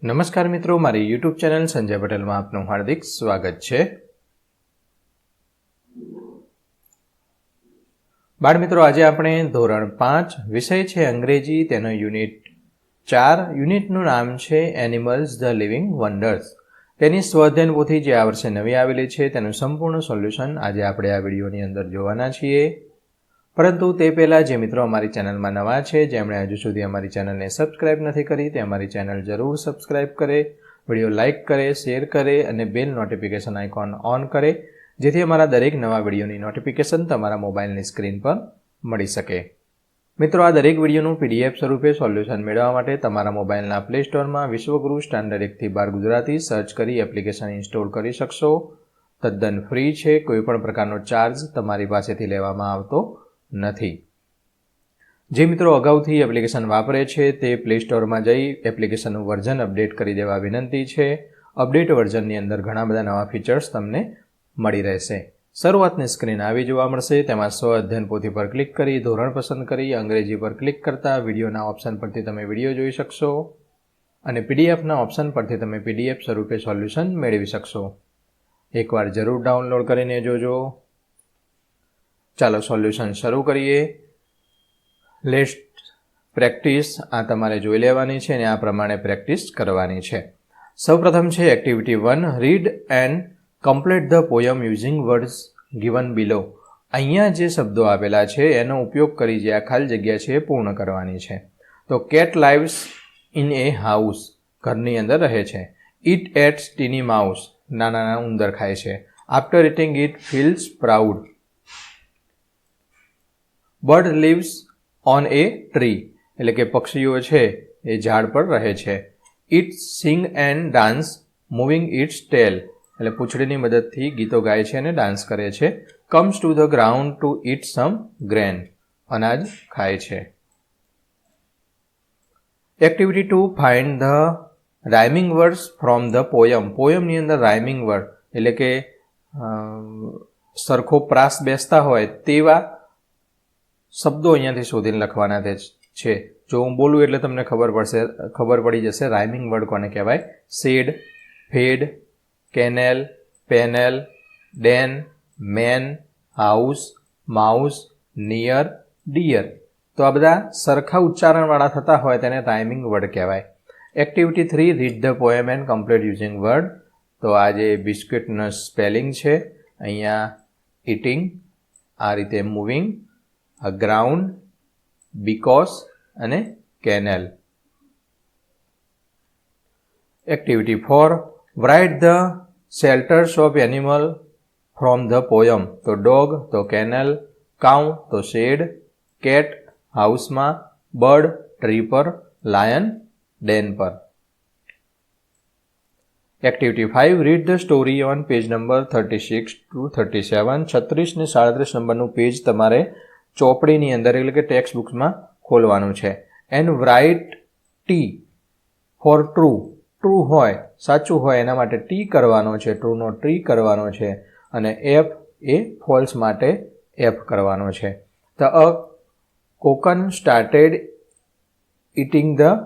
નમસ્કાર મિત્રો, મારી યુટ્યુબ ચેનલ સંજય પટેલમાં આપનું હાર્દિક સ્વાગત છે। બાળ મિત્રો, આજે આપણે ધોરણ 5 વિષય છે અંગ્રેજી, તેનો યુનિટ 4 યુનિટનું નામ છે એનિમલ્સ ધ લિવિંગ વન્ડર્સ। તેની સ્વાધ્યાયન પોથી જે આ વર્ષે નવી આવેલી છે તેનું સંપૂર્ણ સોલ્યુશન આજે આપણે આ વિડીયોની અંદર જોવાના છીએ। પરંતુ તે પહેલાં જે મિત્રો અમારી ચેનલમાં નવા છે, જેમણે હજુ સુધી અમારી ચેનલને સબસ્ક્રાઇબ નથી કરી, તે અમારી ચેનલ જરૂર સબસ્ક્રાઇબ કરે, વિડીયો લાઇક કરે, શેર કરે અને બેલ નોટિફિકેશન આઇકોન ઓન કરે, જેથી અમારા દરેક નવા વિડીયોની નોટિફિકેશન તમારા મોબાઈલની સ્ક્રીન પર મળી શકે। મિત્રો, આ દરેક વિડીયોનું PDF સ્વરૂપે સોલ્યુશન મેળવવા માટે તમારા મોબાઈલના પ્લે સ્ટોરમાં વિશ્વગુરુ સ્ટાન્ડર્ડ 1 થી 12 ગુજરાતી સર્ચ કરી એપ્લિકેશન ઇન્સ્ટોલ કરી શકશો। તદ્દન ફ્રી છે, કોઈપણ પ્રકારનો ચાર્જ તમારી પાસેથી લેવામાં આવતો નથી। જે મિત્રો અગાઉથી એપ્લિકેશન વાપરે છે તે પ્લે સ્ટોરમાં જઈ એપ્લિકેશનનું વર્ઝન અપડેટ કરી દેવા વિનંતી છે। અપડેટ વર્ઝનની અંદર ઘણા બધા નવા ફીચર્સ તમને મળી રહેશે। શરૂઆતની સ્ક્રીન આવી જોવા મળશે, તેમાં સ્વ અધ્યયન પોથી પર ક્લિક કરી ધોરણ પસંદ કરી અંગ્રેજી પર ક્લિક કરતા વિડીયોના ઓપ્શન પરથી તમે વિડીયો જોઈ શકશો અને પીડીએફના ઓપ્શન પરથી તમે PDF સ્વરૂપે સોલ્યુશન મેળવી શકશો। એકવાર જરૂર ડાઉનલોડ કરીને જોજો। ચાલો સોલ્યુશન શરૂ કરીએ। લેટ્સ પ્રેક્ટિસ આ તમારે જોઈ લેવાની છે અને આ પ્રમાણે પ્રેક્ટિસ કરવાની છે। સૌપ્રથમ છે activity 1, read and complete the poem using words given below. અહીંયા જે શબ્દો આપેલા છે એનો ઉપયોગ કરી જે આ ખાલી જગ્યા છે એ પૂર્ણ કરવાની છે। તો cat lives in A house, ઘરની અંદર રહે છે। ઇટ એટ્સ ટીની માઉસ, નાના ઉંદર ખાય છે। After eating it feels proud. Bird lives on a tree, એટલે કે પક્ષીઓ છે એ ઝાડ પર રહે છે। It sing and dance moving its tail, એટલે પૂંછડીની મદદથી ગીતો ગાય છે અને ડાન્સ કરે છે। Comes to the ground to eat some grain, અનાજ ખાય છે। Activity 2, find the rhyming words from the poem. પોયમની અંદર રાઇમિંગ વર્ડ એટલે કે સરખો પ્રાસ બેસતા હોય તેવા શબ્દો અહીંયાથી શોધીને લખવાના છે। જો હું બોલું એટલે તમને ખબર પડી જશે રાઇમિંગ વર્ડ કોને કહેવાય। Shed, fade, kennel, panel, den, men, house, mouse, near, dear. તો આ બધા સરખા ઉચ્ચારણવાળા થતા હોય તેને રાઇમિંગ વર્ડ કહેવાય। Activity 3, read the poem and complete using word. તો આ જે બિસ્કિટનો સ્પેલિંગ છે, અહીંયા ઇટિંગ, આ રીતે મૂવિંગ, ગ્રાઉન્ડ, બીકોઝ અને kennel. Activity 4, write the shelters of animal from the poem. તો ડોગ તો કેનેલ, કાઉ તો શેડ, કેટ હાઉસમાં, બર્ડ ટ્રી પર, લાયન ડેન પર। Activity 5, read the story on page number 36 to 37। 36 ને 37 નંબરનું પેજ તમારે ચોપડીની અંદર એટલે કે ટેક્સ્ટ બુક્સમાં ખોલવાનું છે। And write T for true, true હોય સાચું હોય એના માટે ટી કરવાનો છે, ટ્રુનો ટ્રી કરવાનો છે અને એફ એ ફોલ્સ માટે એફ કરવાનો છે। The a cocoon started eating the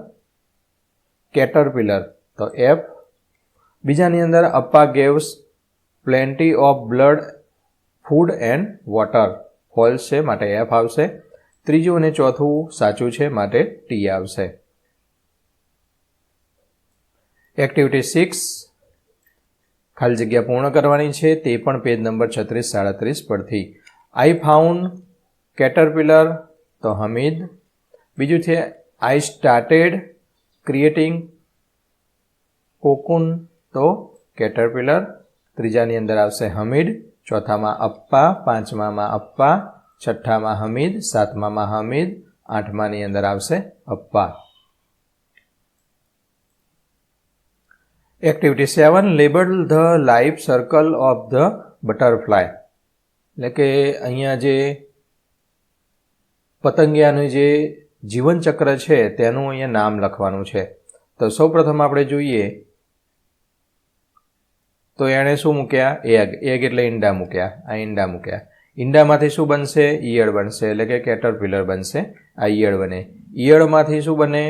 caterpillar, તો એફ। બીજાની અંદર Appa gaves plenty of blood food and water, false છે માટે એફ આવશે। ત્રીજું અને ચોથું સાચું છે માટે ટી આવશે। એક્ટિવિટી 6, ખાલી જગ્યા પૂર્ણ કરવાની છે, તે પણ પેજ નંબર 36-37 પરથી। આઈ ફાઉન્ડ કેટરપિલર, તો હમીદ। બીજું છે આઈ સ્ટાર્ટેડ ક્રિએટિંગ કોકુન, તો કેટરપિલર। ત્રીજાની અંદર આવશે હમીદ, ચોથામાં અપ્પા, પાંચમામાં અપ્પા, છઠ્ઠામાં હમીદ, સાતમામાં હમીદ, આઠમાની અંદર આવશે Appa. Activity 7, label the life circle of the butterfly, એટલે કે અહીંયા જે પતંગિયાનું જે જીવનચક્ર છે તેનું અહીંયા નામ લખવાનું છે। તો સૌપ્રથમ આપણે જોઈએ તો એણે શું મૂક્યા? એગ, એગ એટલે ઈંડા મૂક્યા, આ ઈંડા મૂક્યા। ઈંડામાંથી શું બનશે? ઈયળ બનશે, એટલે કે કેટરપિલર બનશે, આ ઈયળ બને। ઈયળમાંથી શું બને?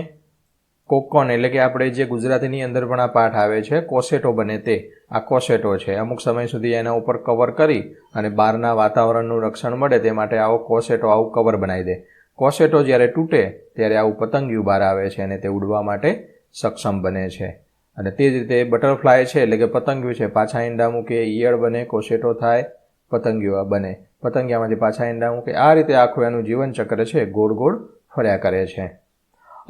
કોકોન એટલે કે આપણે જે ગુજરાતીની અંદર પણ આ પાઠ આવે છે કોસેટો બને તે, આ કોસેટો છે. અમુક સમય સુધી એના ઉપર કવર કરી અને બહારના વાતાવરણનું રક્ષણ મળે તે માટે આવો કોસેટો આવું કવર બનાવી દે. કોસેટો જ્યારે તૂટે ત્યારે આવું પતંગિયું બહાર આવે છે અને તે ઉડવા માટે સક્ષમ બને છે. અને તે જ રીતે બટરફ્લાય છે એટલે કે પતંગિયું છે, પાછા ઈંડા મૂકે, ઈયળ બને, કોસેટો થાય, પતંગિયું બને, પતંગિયામાંથી પાછા ઈંડા મૂકે. આ રીતે આખું એનું જીવનચક્ર છે ગોળ ગોળ ફર્યા કરે છે.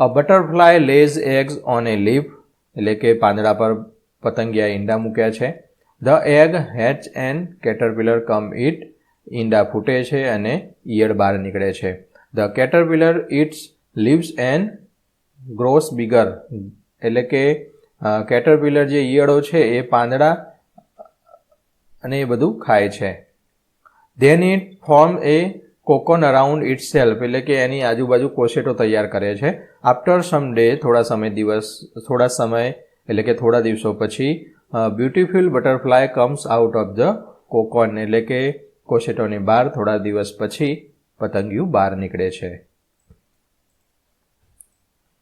A butterfly lays eggs on a leaf એટલે કે પાંદડા પર પતંગિયા ઈંડા મૂક્યા છે. The egg hatch and caterpillar come it ઈંડા ફૂટે છે અને ઈયળ બહાર નીકળે છે. The caterpillar eats leaves and grows bigger એટલે કે કેટરપિલર જે ઈયળો છે એ પાંદડા અને એ બધું ખાય છે. Then it form A કોકોન around it self એટલે કે એની આજુબાજુ કોસેટો તૈયાર કરે છે. આફ્ટર સમ ડે થોડા સમય એટલે કે થોડા દિવસો પછી beautiful butterfly comes out of the કોકોન એટલે કે કોસેટોની બહાર થોડા દિવસ પછી પતંગિયું બહાર નીકળે છે.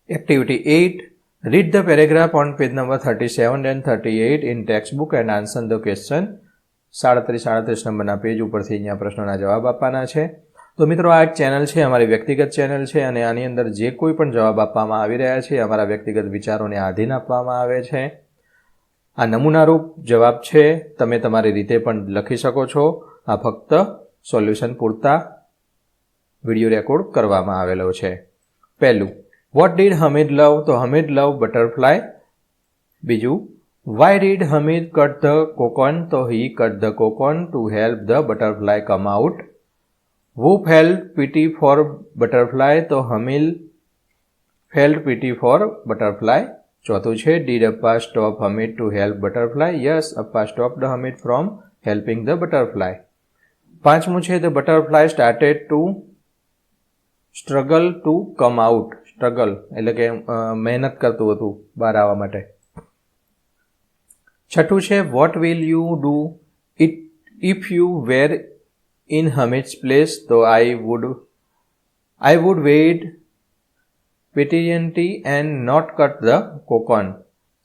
Activity 8. Read the paragraph on page number 37 and 38 in textbook and answer the question. 37 નંબરના પેજ ઉપરથી અહીંયા પ્રશ્નોના જવાબ આપવાના છે. તો મિત્રો આ એક ચેનલ છે, અમારી વ્યક્તિગત ચેનલ છે અને આની અંદર જે કોઈ પણ જવાબ આપવામાં આવી રહ્યા છે અમારા વ્યક્તિગત વિચારોને આધીન આપવામાં આવે છે. આ નમૂનારૂપ જવાબ છે, તમે તમારી રીતે પણ લખી શકો છો. આ ફક્ત સોલ્યુશન પૂરતા વિડીયો રેકોર્ડ કરવામાં આવેલો છે. પહેલું, વોટ ડીડ હમીદ લવ? તો હમીદ લવ બટરફ્લાય. બીજું, why did Hamid cut the cocoon? તો he cut the cocoon to help the butterfly come out. Who felt pity for butterfly? તો હમીલ felt pity for butterfly. ચોથું છે, did Appa stop Hamid to help butterfly? Yes, Appa stopped Hamid from helping the butterfly. પાંચમું છે, the butterfly started to struggle to come out. Struggle એટલે કે મહેનત કરતું હતું બહાર આવવા માટે. છઠ્ઠું છે, what will you do if you were in Hamid's place? તો I would wait patiently and not cut the cocoon.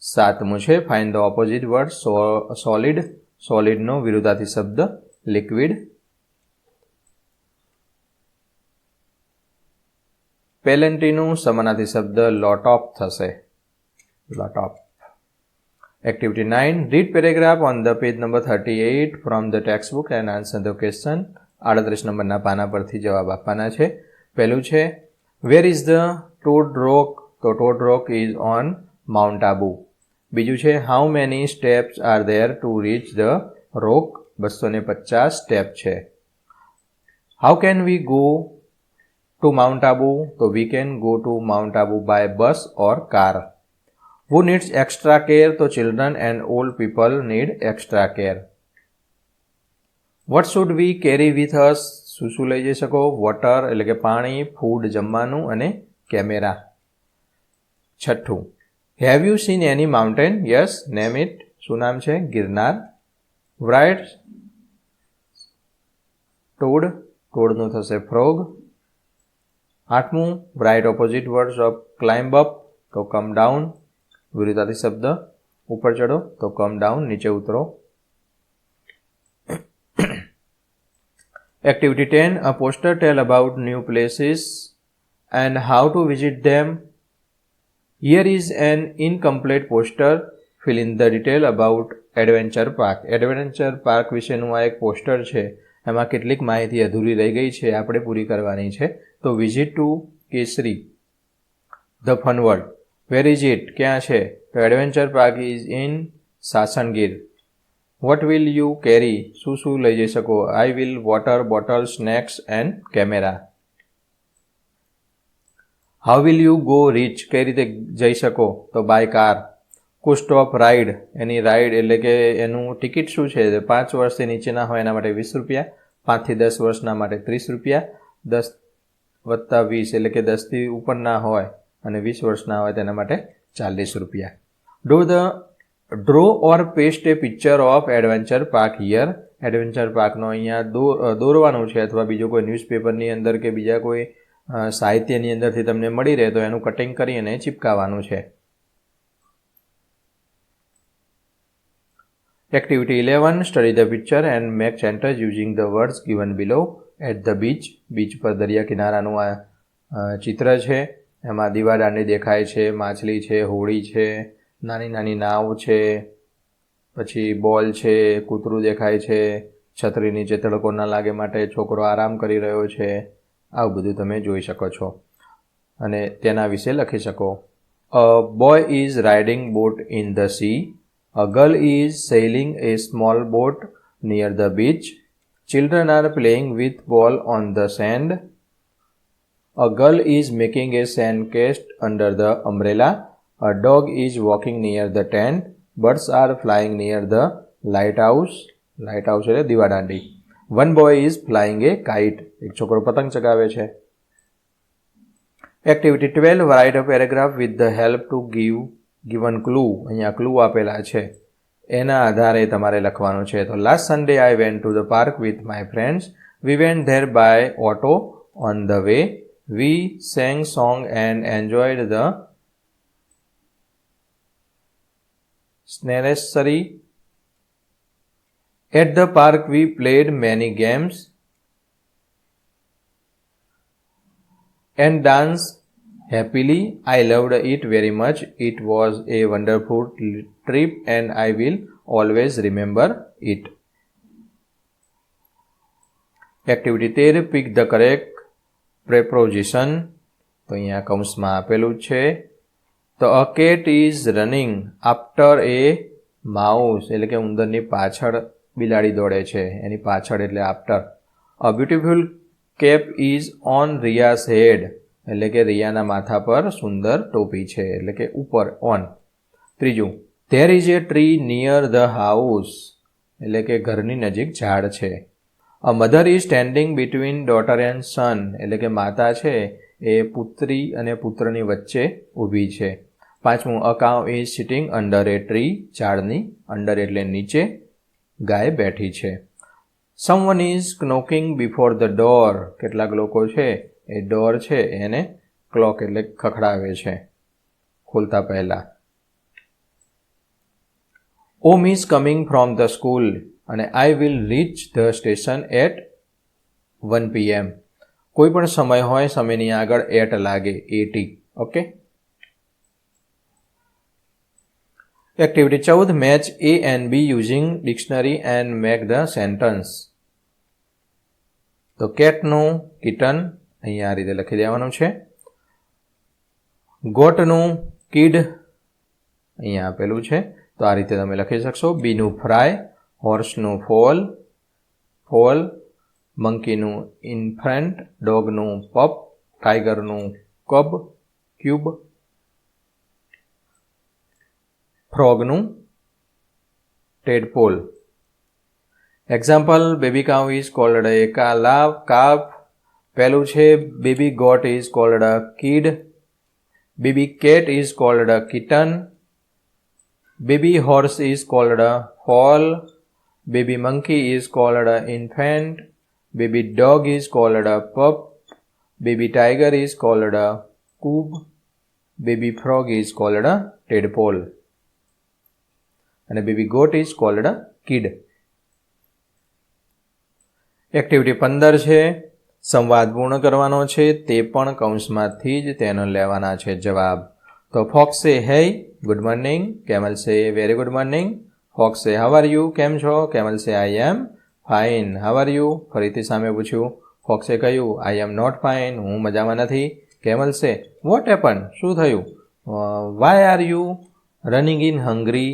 સાતમું છે, find the opposite word solid. solid નો વિરુદ્ધાર્થી શબ્દ liquid. પેલેન્ટીનું સમાનાર્થી શબ્દ lot of થશે, lot of. Activity 9. Read paragraph on the page number 38 from the textbook and answer the question. 38 નંબરના પાના પરથી જવાબ આપવાના છે. પહેલું છે, where is the Toad Rock? તો Toad Rock is on Mount Abu. બીજું છે, how many steps are there to reach the rock? 250 step છે. How can we go to Mount Abu? તો we can go to Mount Abu by bus or car. Who needs extra care? તો children and old people need extra care. What should we carry with us? શું લઈ જઈ શકો? Water એટલે કે પાણી, food જમવાનું અને કેમેરા. છઠ્ઠું, have you seen any mountain? Yes, name it. શું નામ છે? ગિરનાર. Write toad. toadનું થશે frog. આઠમું, write opposite words of climb up. તો come down વિરુદ્ધાર્થી શબ્દ. ઉપર ચડો તો come down, નીચે ઉતરો. Activity 10. A poster tell about new places and how to visit them. Here is an incomplete poster. Fill in the detail about Adventure Park. Adventure Park વિશેનું આ એક પોસ્ટર છે, એમાં કેટલીક માહિતી અધૂરી રહી ગઈ છે, આપણે પૂરી કરવાની છે. તો visit to Kesari the fun world. Where is it? ક્યાં છે? તો adventure park is in Sasangir. What will you carry? શું લઈ જઈ શકો? I will water bottle, snacks and camera. How will you go reach? કઈ રીતે જઈ શકો? તો by car. Cost of ride, any ride એટલે કે એનું ટિકિટ શું છે? 5 વર્ષથી નીચેના હોય એના માટે 20 રૂપિયા, 5 થી 10 વર્ષના માટે 30 રૂપિયા, 10 + 20 એટલે કે 10થી ઉપરના હોય અને 20 વર્ષના હોય તેના માટે 40 રૂપિયા. Draw or paste a picture of adventure park here. Adventure પાર્કનો અહીંયા દોરવાનું છે અથવા બીજો કોઈ ન્યૂઝપેપરની અંદર કે બીજા કોઈ સાહિત્યની અંદરથી તમને મળી રહે તો એનું કટિંગ કરી અને ચિપકાવવાનું છે. Activity 11. Study the picture and make sentence using the words given below. At the beach. Beach પર દરિયા કિનારાનું આ ચિત્ર છે. એમાં દીવાદાંડી દેખાય છે, માછલી છે, હોડી છે, નાની નાની નાવ છે, પછી બોલ છે, કૂતરું દેખાય છે, છત્રી નીચે તડકો ના લાગે માટે છોકરો આરામ કરી રહ્યો છે. આવું બધું તમે જોઈ શકો છો અને તેના વિશે લખી શકો. A boy is riding boat in the sea. A girl is sailing a small boat near the beach. Children are playing with ball on the sand. A girl is making a sandcastle under the umbrella. A dog is walking near the tent. Birds are flying near the lighthouse. Lighthouse એટલે દીવાદાંડી. One boy is flying a kite. એક છોકરો પતંગ ચગાવે છે. Activity 12. Write a paragraph with the help to give given clue. અહીંયા clue આપેલા છે. એના આધારે તમારે લખવાનું છે. તો last Sunday I went to the park with my friends. We went there by auto. On the way we sang song and enjoyed the nursery. At the park we played many games and danced happily. I loved it very much. It was a wonderful trip and I will always remember it. Activity 13. Pick the correct preposition. તો અહીંયા કૌંસમાં આપેલું છે. તો a cat is running after a mouse એટલે કે ઉંદરની પાછળ બિલાડી દોડે છે. એની પાછળ એટલે after. A beautiful cap is on Riya's head એટલે કે રિયાના માથા પર સુંદર ટોપી છે એટલે કે ઉપર on. ત્રીજું, there is a tree near the house એટલે કે ઘરની નજીક ઝાડ છે. A mother is standing between daughter and son એટલે કે માતા છે એ પુત્રી અને પુત્રની વચ્ચે ઊભી છે. પાંચમું, a cow is sitting under a tree ઝાડની under એટલે નીચે ગાય બેઠી છે. Someone is knocking before the door કેટલાક લોકો છે એ ડોર છે એને ક્લોક એટલે ખખડાવે છે ખોલતા પહેલા. Om is coming from the school અને I will reach the station at 1 PM. કોઈ પણ સમય હોય સમયની આગળ at લાગે at. Okay. Activity 14. Match A and B using dictionary and make the sentence. તો કેટનું kitten અહીંયા આ રીતે લખી દેવાનું છે. ગોટનું kid અહીંયા આપેલું છે તો આ રીતે તમે લખી શકશો. બીનું fry, હોર્સનું ફોલ, મંકીનું ઇન્ફન્ટ, ડોગનું પપ, ટાઈગરનું કબ, ક્યુબ, ફ્રોગનું tadpole. Example, baby cow is called a calf. પહેલું છે baby goat is called a kid. Baby cat is called a kitten. Baby horse is called a foal. Baby monkey is called a infant. Baby dog is called a pup. Baby tiger is called a cub. Baby frog is called a tadpole. અને baby goat is called a kid. Activity 15 છે. સંવાદ પૂર્ણ કરવાનો છે તે પણ કૌંસમાંથી જ તેનો લેવાના છે જવાબ. તો fox say hey, good morning. Camel say very good morning. Fox say how are you, કેમ છો? Camel say I am fine. How are you? ફરીથી સામે પૂછ્યું. ફોક્સે કહ્યું આઈ એમ નોટ ફાઇન, હું મજામાં નથી. કેમલ સે વોટ હેપન, શું થયું? Why are you running in hungry?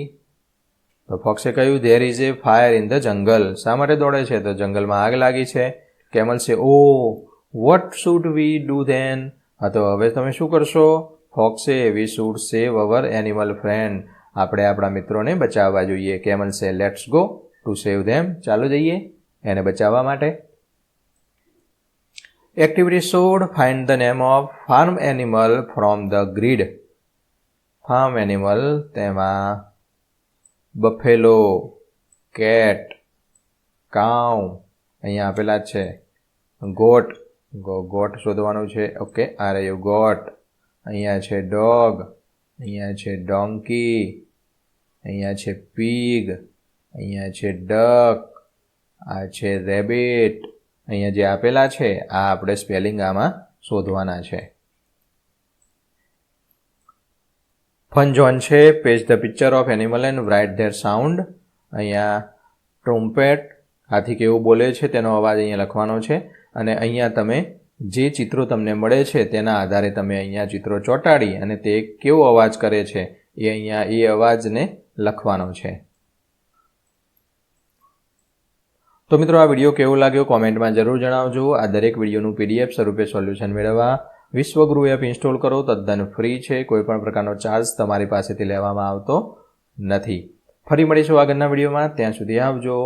તો ફોક્સે કહ્યું there is a fire in the jungle. શા માટે દોડે છે? તો જંગલમાં આગ લાગી છે. Camel say oh what should we do then? હા તો હવે તમે શું કરશો? ફોક્સે we should save our animal friend. આપણે આપણા મિત્રોને બચાવવા જોઈએ. Camel say let's go to save them. ચાલો જઈએ એને બચાવવા માટે. Activity 16. Find the name of farm animal from the grid. Farm animal તેમાં બફેલો, કેટ, કાઉ અહીંયા આપેલા છે, ગોટ, ગોટ શોધવાનું છે. ઓકે, આ રહ્યું ગોટ. અહીંયા છે ડોગ, અહીંયા છે ડોંકી, અહીંયા છે પીગ, અહીંયા છે ડક, આ છે રેબિટ. અહીંયા જે આપેલા છે આ આપણે સ્પેલિંગ આમાં શોધવાના છે. ફન ઝોન છે. Page the picture of animal and write there sound. અહીંયા ટ્રુમ્પેટ, હાથી કેવું બોલે છે તેનો અવાજ અહીંયા લખવાનો છે. અને અહીંયા તમે જે ચિત્રો તમને મળે છે તેના આધારે તમે અહીંયા ચિત્રો ચોંટાડી અને તે કેવો અવાજ કરે છે એ અહીંયા એ અવાજને લખવાનો છે. તો મિત્રો, આ વિડીયો કેવો લાગ્યો કોમેન્ટમાં જરૂર જણાવજો. આ દરેક વિડીયોનું PDF સ્વરૂપે સોલ્યુશન મેળવવા વિશ્વગુરુ એપ ઇન્સ્ટોલ કરો. તદ્દન ફ્રી છે. કોઈપણ પ્રકારનો ચાર્જ તમારી પાસેથી લેવામાં આવતો નથી. ફરી મળીશું આગળના વિડીયોમાં. ત્યાં સુધી આવજો.